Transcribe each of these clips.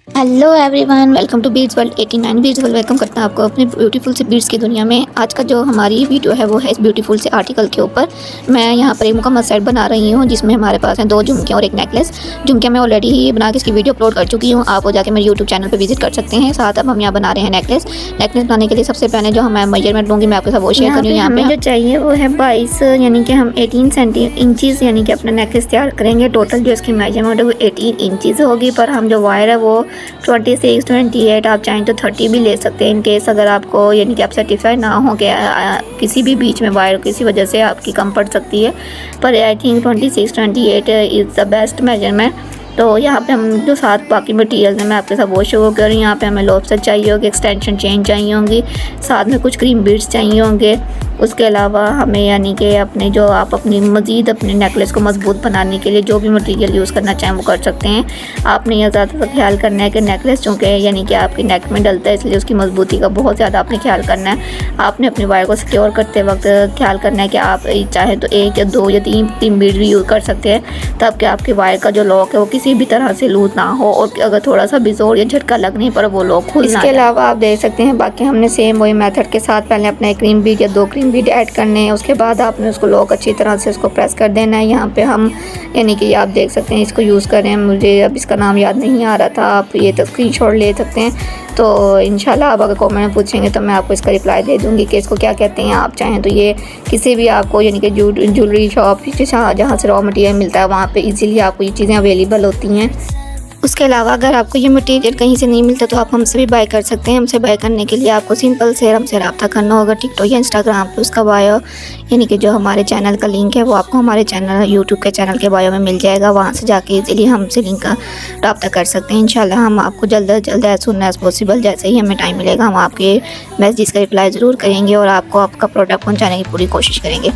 Hello everyone, welcome to Beats World 89 Beats World. Welcome करता हूँ आपको अपने ब्यूटीफुल से बीट्स की दुनिया में। आज का जो हमारी वीडियो है वो है इस ब्यूटीफुल से आर्टिकल के ऊपर। मैं यहाँ पर एक मुकम्मल सेट बना रही हूँ जिसमें हमारे पास हैं 2 झुमके और एक नेकलेस। झुमके मैं ऑलरेडी ही बना के इसकी वीडियो अपलोड कर चुकी हूँ, आप वो जाके मेरे यूट्यूब चैनल पर विजिट कर सकते हैं। साथ अब हम यहाँ बना रहे हैं नेकलेस बनाने के लिए सबसे पहले जो मैं मेजरमेंट लूँगी मैं आपके साथ वो शेयर करूँगी। यहाँ पे जो चाहिए वो है 22 यानी कि हम 18 इंचज़ यानी कि अपना नेकलेस तैयार करेंगे। टोटल जो इसकी मेजरमेंट है वो 18 इंचज़ होगी, पर हम जो वायर है वो 26 28 आप चाहें तो 30 भी ले सकते हैं। इन केस अगर आपको यानी कि आप सर्टिफाइड ना हो कि किसी भी बीच में वायर किसी वजह से आपकी कम पड़ सकती है, पर I think 26 28 is the best measurement. तो यहाँ पे हम जो साथ बाकी मटेरियल हैं मैं आपके साथ वो शो कर रही हूँ। यहाँ पे हमें लॉबस्टर चाहिए होगी, एक्सटेंशन चेन चाहिए होंगी, साथ में कुछ क्रीम बीड्स चाहिए होंगे। उसके अलावा हमें यानी कि अपने जो आप अपनी मज़ीद अपने नेकलेस को मजबूत बनाने के लिए जो भी मटेरियल यूज़ करना चाहें वो कर सकते हैं। आपने यह ज़्यादातर ख्याल करना है कि नेकलेस चूँकि यानी कि आपके नेक में डलता है इसलिए उसकी मजबूती का बहुत ज़्यादा आपने ख्याल करना है। आपने अपनी वायर को सिक्योर करते वक्त ख्याल करना है कि आप चाहे तो 1 या 2 या 3 बीड भी यूज़ कर सकते हैं, तब कि आपके वायर का जो लॉक है वो किसी भी तरह से लूज ना हो और अगर थोड़ा सा भी जोर या झटका लगने पर वो लॉक खुल ना। इसके अलावा आप देख सकते हैं बाकी हमने सेम वही मेथड के साथ पहले अपना 1 क्रीम बीड या 2 क्रीम बीड ऐड करने हैं। उसके बाद आपने उसको लॉक अच्छी तरह से उसको प्रेस कर देना है। यहाँ पे हम यानी कि आप देख सकते हैं इसको यूज़ करें, मुझे अब इसका नाम याद नहीं आ रहा था, आप ये तो स्क्रीनशॉट ले सकते हैं। तो इंशाल्लाह आप अगर कमेंट में पूछेंगे तो मैं आपको इसका रिप्लाई दे दूँगी कि इसको क्या कहते हैं। आप चाहें तो ये किसी भी आपको यानी कि ज्वेलरी शॉप जहाँ से रॉ मटेरियल मिलता है वहाँ पे इजीली आपको ये चीज़ें अवेलेबल होती हैं। उसके अलावा अगर आपको ये मटेरियल कहीं से नहीं मिलता तो आप हमसे भी बाय कर सकते हैं। हमसे बाय करने के लिए आपको सिंपल से हमसे रब्ता करना होगा टिकटॉक या इंस्टाग्राम पे। उसका बायो यानी कि जो हमारे चैनल का लिंक है वो आपको हमारे चैनल यूट्यूब के चैनल के बायो में मिल जाएगा, वहाँ से जाके इजीली हमसे लिंक का रब्ता कर सकते हैं। इंशाल्लाह हम आपको जल्द से जल्द एज सून एज पॉसिबल जैसे ही हमें टाइम मिलेगा हम आपके मैसेज का रिप्लाई ज़रूर करेंगे और आपको आपका प्रोडक्ट पहुँचाने की पूरी कोशिश करेंगे।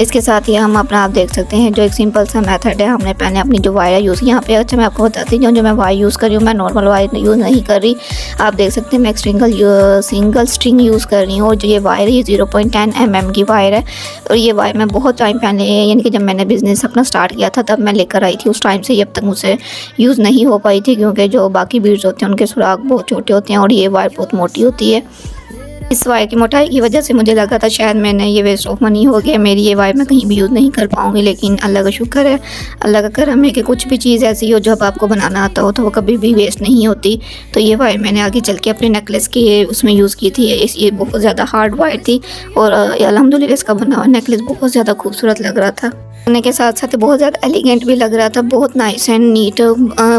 इसके साथ ही हम अपना आप देख सकते हैं जो एक सिंपल सा मेथड है, हमने पहले अपनी जो वायर यूज़ यहाँ पे अच्छा मैं आपको बताती हूँ जो मैं वायर यूज़ कर रही हूँ, मैं नॉर्मल वायर यूज़ नहीं कर रही। आप देख सकते हैं मैं एक सिंगल स्ट्रिंग यूज़ कर रही हूँ और जो ये वायर है 0.10 mm की वायर है। और ये वायर मैं बहुत टाइम पहले यानी कि जब मैंने बिज़नेस अपना स्टार्ट किया था तब मैं लेकर आई थी। उस टाइम से अब तक मुझसे यूज़ नहीं हो पाई थी क्योंकि जो बाकी बीड्स होते हैं उनके सुराख बहुत छोटे होते हैं और ये वायर बहुत मोटी होती है। इस वायर की मोटाई की वजह से मुझे लगा था शायद मैंने ये वेस्ट ऑफ मनी हो गया, मेरी ये वायर मैं कहीं भी यूज़ नहीं कर पाऊँगी, लेकिन अल्लाह का शुक्र है, अल्लाह का करम है कि कुछ भी चीज़ ऐसी हो जब आपको बनाना आता हो तो वो कभी भी वेस्ट नहीं होती। तो ये वायर मैंने आगे चल के अपने नेकलेस के उसमें यूज़ की थी। ये बहुत ज़्यादा हार्ड वायर थी और अल्हम्दुलिल्लाह इसका बना हुआ नेकलेस बहुत ज़्यादा खूबसूरत लग रहा था। बनने के साथ साथ बहुत ज़्यादा एलिगेंट भी लग रहा था, बहुत नाइस एंड नीट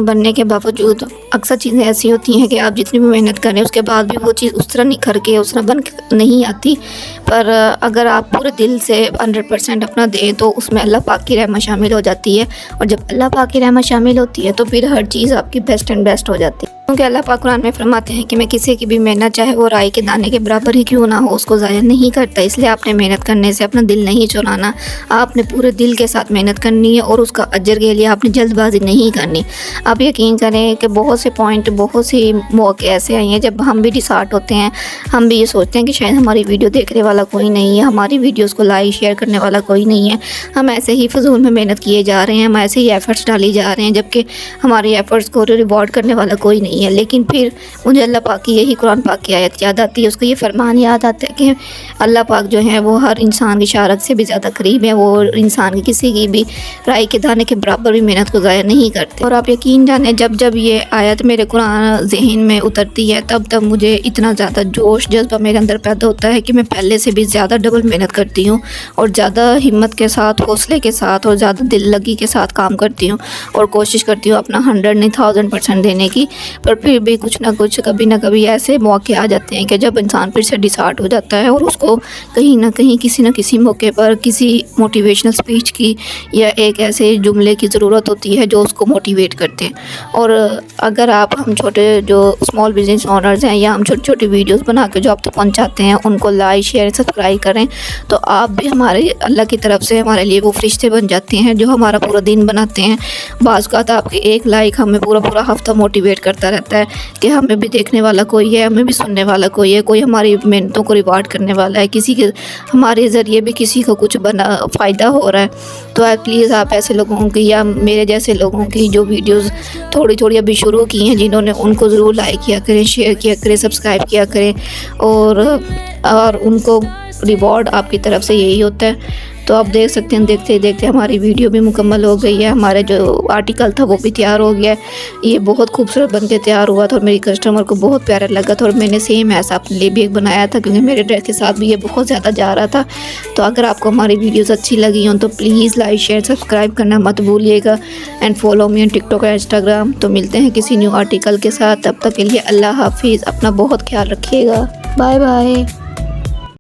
बनने के बावजूद अक्सर चीज़ें ऐसी होती हैं कि आप जितनी भी मेहनत करें उसके बाद भी वो चीज़ उस तरह निखर के उस तरह बन के नहीं आती। पर अगर आप पूरे दिल से 100% अपना दें तो उसमें अल्लाह पाक की रहमत शामिल हो जाती है और जब अल्लाह पाक की रहमत शामिल होती है तो फिर हर चीज़ आपकी बेस्ट एंड बेस्ट हो जाती है। क्योंकि अल्लाह पाक कुरान में फरमाते हैं कि मैं किसी की भी मेहनत चाहे वो राई के दाने के बराबर ही क्यों ना हो उसको ज़ाया नहीं करता। इसलिए आपने मेहनत करने से अपना दिल नहीं चुराना, आपने पूरे दिल के साथ मेहनत करनी है और उसका अजर के लिए आपने जल्दबाजी नहीं करनी। आप यकीन करें कि बहुत से पॉइंट बहुत सी मौके ऐसे आए हैं जब हम भी डिसहार्ट होते हैं, हम भी ये सोचते हैं कि शायद हमारी वीडियो देखने वाला कोई नहीं है, हमारी वीडियोज़ को लाइक शेयर करने वाला कोई नहीं है, हम ऐसे ही फजूल में मेहनत किए जा रहे हैं, हम ऐसे ही एफ़र्ट्स डाली जा रहे हैं जबकि हमारे एफ़र्ट्स को रिवॉर्ड करने वाला कोई नहीं है। लेकिन फिर मुझे अल्लाह पाक की यही कुरान पाक की आयत याद आती है, उसको ये फरमान याद आता है कि अल्लाह पाक जो है वो हर इंसान की शारत से भी ज़्यादा करीब है, वो इंसान की किसी की भी राई के दाने के बराबर भी मेहनत को ज़ाया नहीं करते। और आप यकीन जाने जब जब ये आयत मेरे कुरान ज़हन में उतरती है तब तब मुझे इतना ज़्यादा जोश जज्बा मेरे अंदर पैदा होता है कि मैं पहले से भी ज़्यादा डबल मेहनत करती हूँ और ज़्यादा हिम्मत के साथ, हौसले के साथ और ज़्यादा दिल लगी के साथ काम करती हूँ और कोशिश करती हूँ अपना 100 नहीं 1000% देने की। पर फिर भी कुछ ना कुछ कभी ना कभी ऐसे मौके आ जाते हैं कि जब इंसान फिर से डिसहार्ट हो जाता है और उसको कहीं ना कहीं किसी न किसी मौके पर किसी मोटिवेशनल स्पीच की या एक ऐसे जुमले की ज़रूरत होती है जो उसको मोटिवेट करते हैं। और अगर हम छोटे जो स्मॉल बिजनेस ओनर्स हैं या हम छोटी छोटी वीडियोस बना के जो आप तक पहुंचाते हैं उनको लाइक शेयर सब्सक्राइब करें तो आप भी हमारे अल्लाह की तरफ से हमारे लिए वो फरिश्ते बन जाते हैं जो हमारा पूरा दिन बनाते हैं। बाज़ औक़ात आपके एक लाइक हमें पूरा हफ्ता मोटिवेट करता रहता है कि हमें भी देखने वाला कोई है, हमें भी सुनने वाला कोई है, कोई हमारी मेहनतों को रिवार्ड करने वाला है, किसी के हमारे ज़रिए भी किसी को कुछ फ़ायदा हो रहा है। तो आप प्लीज़ आप ऐसे लोगों की या मेरे जैसे लोगों की जो वीडियोस थोड़ी अभी शुरू की हैं जिन्होंने, उनको ज़रूर लाइक किया करें, शेयर किया करें, सब्सक्राइब किया करें और उनको रिवॉर्ड आपकी तरफ से यही होता है। तो आप देख सकते हैं, देखते देखते हमारी वीडियो भी मुकम्मल हो गई है, हमारा जो आर्टिकल था वो भी तैयार हो गया है। ये बहुत खूबसूरत बन के तैयार हुआ था और मेरी कस्टमर को बहुत प्यारा लगा था और मैंने सेम ऐसा अपने लिए भी एक बनाया था क्योंकि मेरे ड्रेस के साथ भी ये बहुत ज़्यादा जा रहा था। तो अगर आपको हमारी वीडियोज़ अच्छी लगी हों तो प्लीज़ लाइक शेयर सब्सक्राइब करना मत भूलिएगा and follow me on TikTok और इंस्टाग्राम। तो मिलते हैं किसी न्यू आर्टिकल के साथ, तब तक के लिए अल्लाह हाफिज़, अपना बहुत ख्याल रखिएगा, बाय बाय।